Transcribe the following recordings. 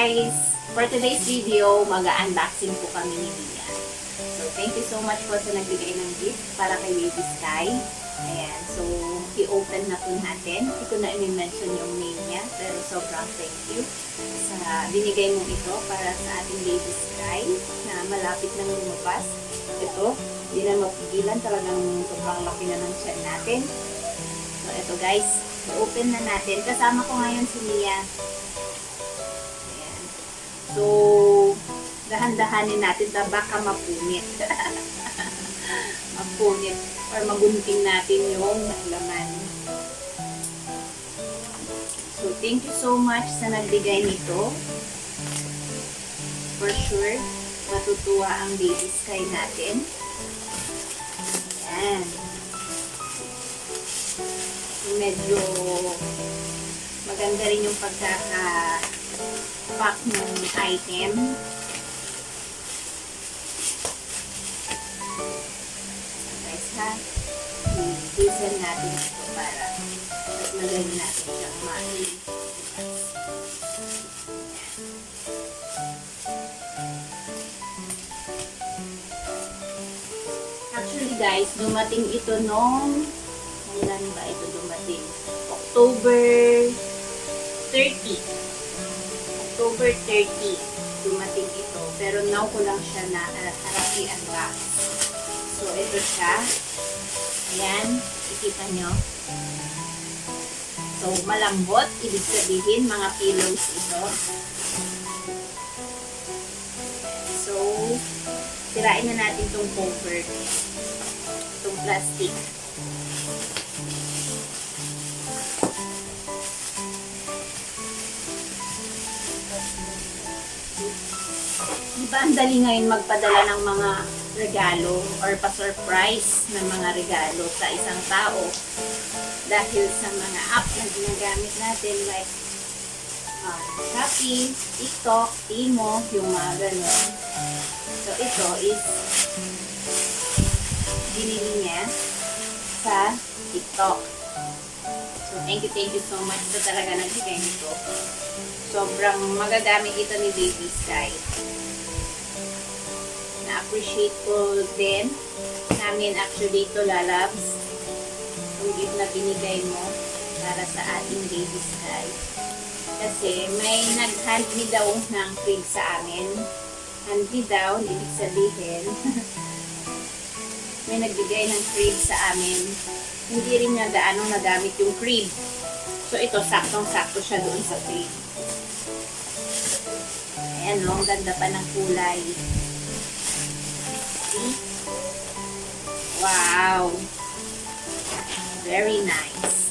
guys, for today's video, mag-unboxing po kami ni Mia. So, thank you so much po sa nagbigay ng gift para kay Baby Sky. Ayan, so, i-open na po natin. Hindi ko na i-mention yung name niya, pero sobrang thank you sa binigay mo ito para sa ating Baby Sky na malapit nang lumabas. Ito, hindi na mapigilan, talagang sobrang laki na ng tiyan natin. So, ito guys, i-open na natin. Kasama ko ngayon si Mia. Ayan. So, dahan-dahanin natin na baka mapunit. Mapunit or magunting natin yung laman. So, thank you so much sa nagbigay nito. For sure, matutuwa ang Baby Sky natin. Ayan. Medyo maganda rin yung pagkaka-pack ng item. Guys ha, i-diesel natin ito para mas madali natin siyang ma-ipas. Actually guys, dumating ito nung kailan ba ito dumating? October 30. October 30 dumating ito. Pero now ko lang siya na harapin unbox. So, ito siya. Ayan. Ikita nyo. So, malambot. Ibig sabihin, mga pillows ito. So, sirain na natin itong cover. Itong plastic. Diba ang dali ngayon magpadala ng mga regalo or pa-surprise ng mga regalo sa isang tao dahil sa mga app na ginagamit natin like Shopee, TikTok, Timo, yung mga gano'n. So ito is binili niya sa TikTok. So thank you so much sa talaga nagbigay nito. Sobrang magagamit ito ni Baby Sky. Na-appreciate ko din namin actually ito, lalabs. Yung gift na binigay mo para sa ating Baby Sky. Kasi may nag-hand me down ng crib sa amin. Hand me down, ibig sabihin may nagbigay ng crib sa amin. Hindi rin niya gaano nagamit yung crib. So ito, saktong-sakto siya doon sa crib. Ayan o, ang ganda pa ng kulay. See? Wow! Very nice.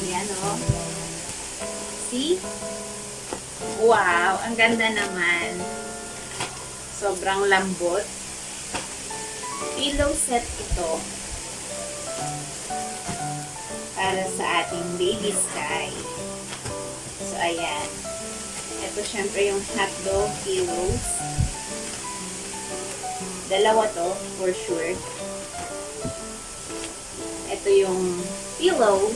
Ayan o. See? Wow! Ang ganda naman. Sobrang lambot. Pillow set ito. Para sa ating Baby Sky. So, ayan. Ito, syempre, yung hotdog pillows. Dalawa to, for sure. Ito yung pillow.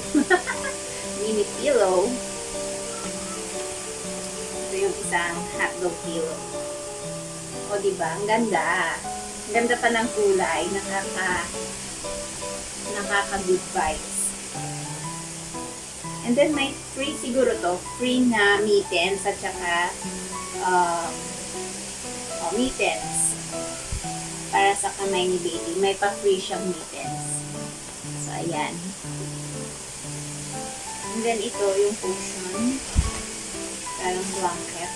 Mini pillow. Ito yung isang hotdog pillow. O, diba? Ang ganda. Ang ganda pa ng kulay. Nakaka-good vibes. And then, may free siguro to. Free na mittens at saka mittens. Para sa kamay ni baby. May pa-free siyang mittens. So, ayan. And then, ito yung cushion. Parang blanket.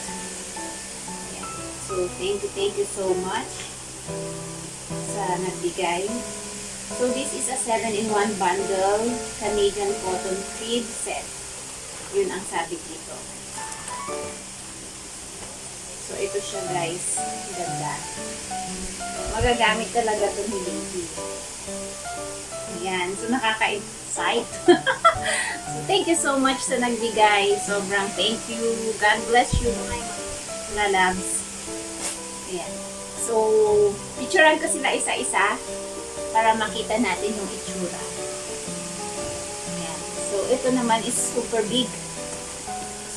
Ayan. So, thank you so much sa nagbigay. So, this is a 7-in-1 bundle Canadian cotton crib set. Yun ang sabi dito. So, ito siya guys. Ganda. Magagamit talaga ito ni baby. Ayan. So, nakaka-excite. So, thank you so much sa nagbigay. Sobrang thank you. God bless you mga lalabs. Ayan. So, picturean ko sila isa-isa para makita natin yung itsura. Ayan. So, ito naman is super big.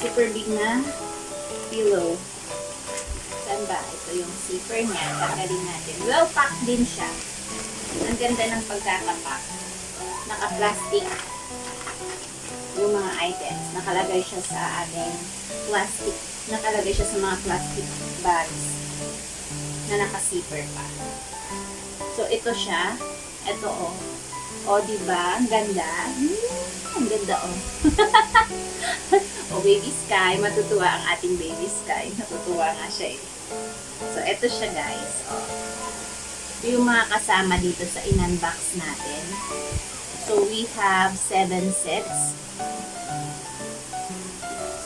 super big na pillow. Saan ba? Ito yung zipper niya. Tanggalin natin. Well packed din siya. Ang ganda ng pagkakapack. Naka-plastic yung mga items. Nakalagay siya sa ating plastic. Nakalagay siya sa mga plastic bags na naka-zipper pa. So, ito siya. Ito, oh. O, diba? Ang ganda. Ang ganda, oh. O, Baby Sky. Matutuwa ang ating Baby Sky. Natutuwa nga siya, eh. So, ito siya, guys. O. Ito yung mga kasama dito sa in-unbox natin. So, we have 7 sets.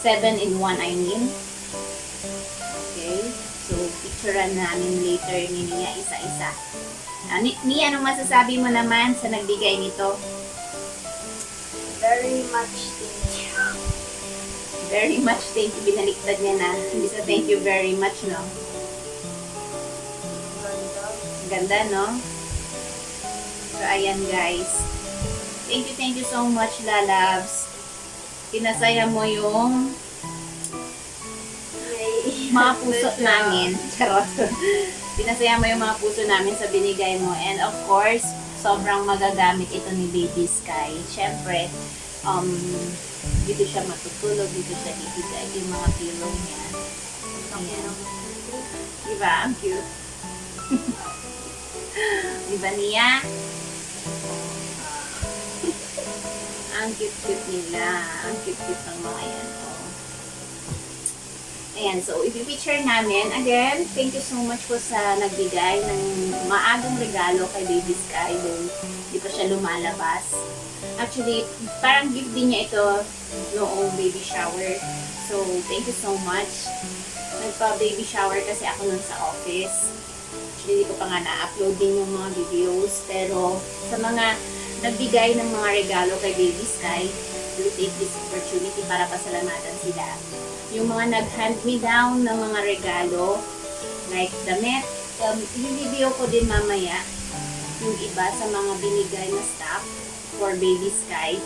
7 in 1, I mean. Okay. So, picturean namin later ni Nia isa-isa. Nia, anong masasabi mo naman sa nagbigay nito? Very much thank you. Very much thank you. Binaliktad niya na. Hindi sa thank you very much, no? Ganda, no? So, ayan, guys. Thank you so much, lalabs. Pinasaya mo yung Yay. mga puso namin. Charot. Pinasaya mo yung mga puso namin sa binigay mo. And of course, sobrang magagamit ito ni Baby Sky. Siyempre, dito siya matutulog, dito siya ibigay yung mga pillow niya. Ayan. Diba? Ang cute. Diba, Nia? Ang cute-cute nila. Ang cute-cute ng mga yan. Oh. Ayan, so i-picture namin. Again, thank you so much po sa nagbigay ng maagang regalo kay Baby Sky. Hindi pa siya lumalabas. Actually, parang gift din niya ito noong baby shower. So, thank you so much. Nagpa-baby shower kasi ako nun sa office. Actually, hindi ko pa nga na-upload din yung mga videos. Pero, sa mga nagbigay ng mga regalo kay Baby Sky, we'll take this opportunity para pasalamatan sila. Yung mga nag-hand-me-down ng mga regalo, like damit, i-video ko din mamaya yung iba sa mga binigay na stuff for Baby Sky.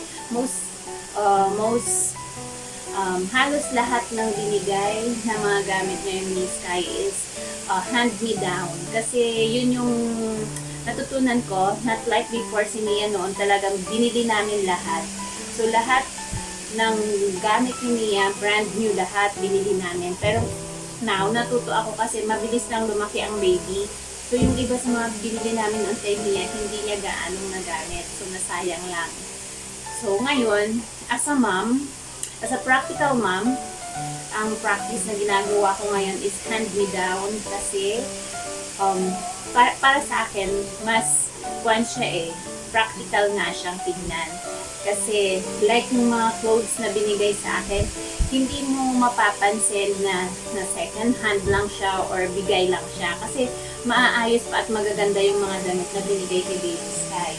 Halos lahat ng binigay na mga gamit ngayon ni Sky is hand-me-down. Kasi yun yung natutunan ko, not like before si Nia noon, talagang binili namin lahat. So lahat ng gamit ni Nia, brand new lahat, binili namin. Pero now, natuto ako kasi mabilis lang lumaki ang baby. So yung iba sa mga binili namin noon kay Nia, hindi niya gaanong nagamit. So nasayang lang. So ngayon, as a mom, as a practical mom, ang practice na ginagawa ko ngayon is hand-me-down kasi para sa akin, mas siya practical na siyang tignan. Kasi like yung mga clothes na binigay sa akin, hindi mo mapapansin na second hand lang siya or bigay lang siya. Kasi maaayos pa at magaganda yung mga damit na binigay kay Baby Sky.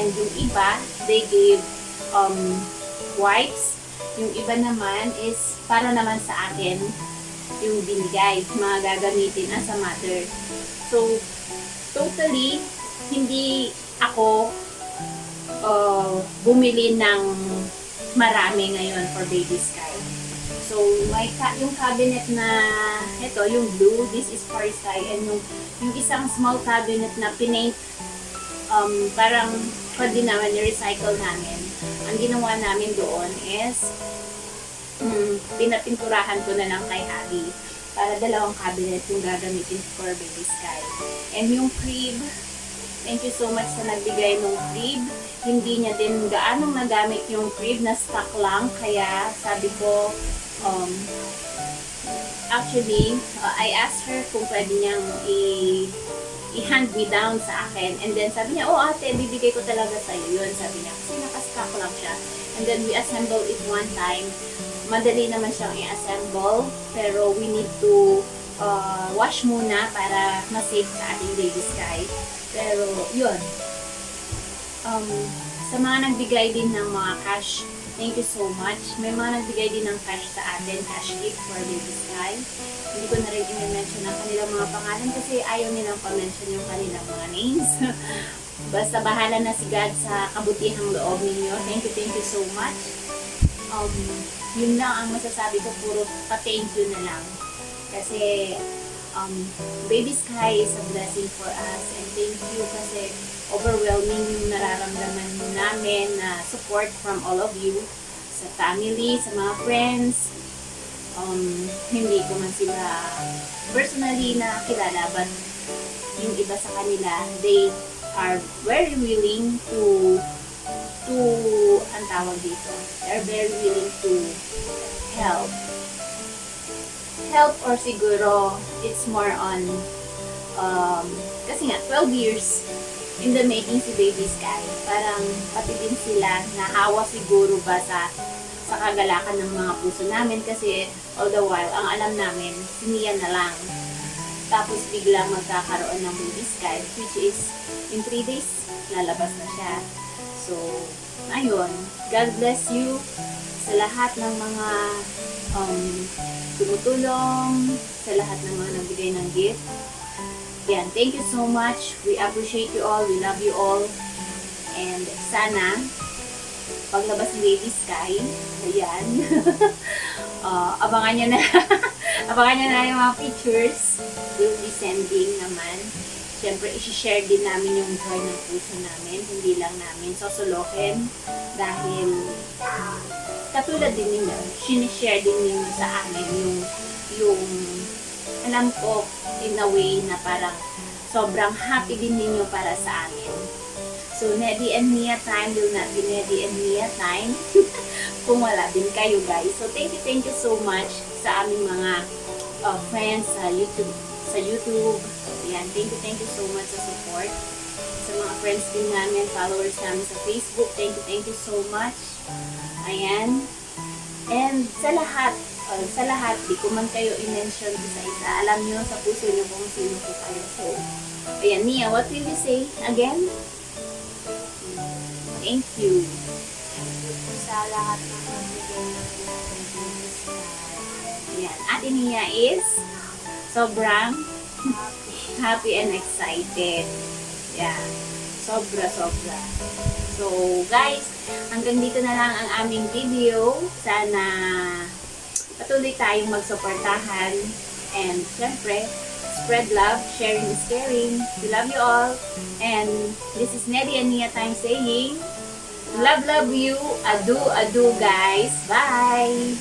And yung iba, they gave wipes. Yung iba naman is para naman sa akin yung binigay, mga gagamitin as a mother. So, totally, hindi ako bumili ng marami ngayon for Baby Sky. So, yung cabinet na ito, yung blue, this is for Sky, and yung isang small cabinet na pinaint, parang pwede naman i-recycle namin. Ang ginawa namin doon is pinapinturahan ko na lang kay Abby para dalawang cabinet yung gagamitin for Baby Sky. And yung crib, thank you so much sa nagbigay ng crib. Hindi niya din gaanong nagamit yung crib, na stock lang. Kaya sabi ko, actually, I asked her kung pwede niyang i-hand me down sa akin. And then sabi niya, oh ate, bibigay ko talaga sa'yo yun. Sabi niya, kasi nakastock lang siya. And then we assemble it one time. Madali naman siyang i-assemble. Pero we need to wash muna para ma-save sa ating Baby Sky. Pero, yun. Sa mga nagbigay din ng mga cash, thank you so much. May mga nagbigay din ng cash sa atin, cash gift for Baby Sky. Hindi ko na rin i-mention ang kanilang mga pangalan kasi ayaw nilang pa-mention yung kanilang mga names. Basta bahala na si God sa kabutihang loob ninyo. Thank you so much. yun lang ang masasabi ko, puro pa-thank you na lang. Kasi Baby Sky is a blessing for us, and thank you kasi overwhelming yung nararamdaman namin na support from all of you, sa family, sa mga friends. Hindi ko man sila personally na kilala, but yung iba sa kanila, they are very willing to ang tawag dito, they're very willing to help or siguro it's more on kasi nga 12 years in the making si Baby Sky, parang pati din sila nahawa siguro ba sa kagalakan ng mga puso namin, kasi all the while ang alam namin si Mia na lang, tapos biglang magkakaroon ng Baby Sky, which is in 3 days lalabas na siya. So ayun, God bless you sa lahat ng mga tumutulong, sa lahat ng mga nagbigay ng gift. Yan, thank you so much. We appreciate you all. We love you all. And sana, paglabas ni Baby Sky, ayan, abangan nyo na, abangan nyo na yung mga pictures. We'll be sending naman. Siyempre, isi-share din namin yung joy ng puso namin. Hindi lang namin sosolokin dahil katulad din ninyo, sinishare din ninyo sa amin yung alam ko in a way na parang sobrang happy din ninyo para sa amin. So, Neddy and Mia time will not be Neddy and Mia time kung wala din kayo, guys. So, thank you so much sa aming mga friends sa YouTube. Ayan, thank you so much sa support. Sa mga friends din namin, followers namin sa Facebook, thank you so much. Ayan. And sa lahat, di ko man kayo i-mention isa-isa. Alam nyo sa puso nyo kung sino po kayo. So, ayan, Mia, what will you say again? Thank you. Thank you po sa lahat ng nagbigay ng Ayan, Ate Mia is sobrang happy and excited. Yeah, sobra. So, guys, hanggang dito na lang ang aming video. Sana patuloy tayong magsuportahan. And, syempre, spread love, sharing is caring. We love you all. And, this is Neddy and Mia time saying, love you. Adu, guys. Bye!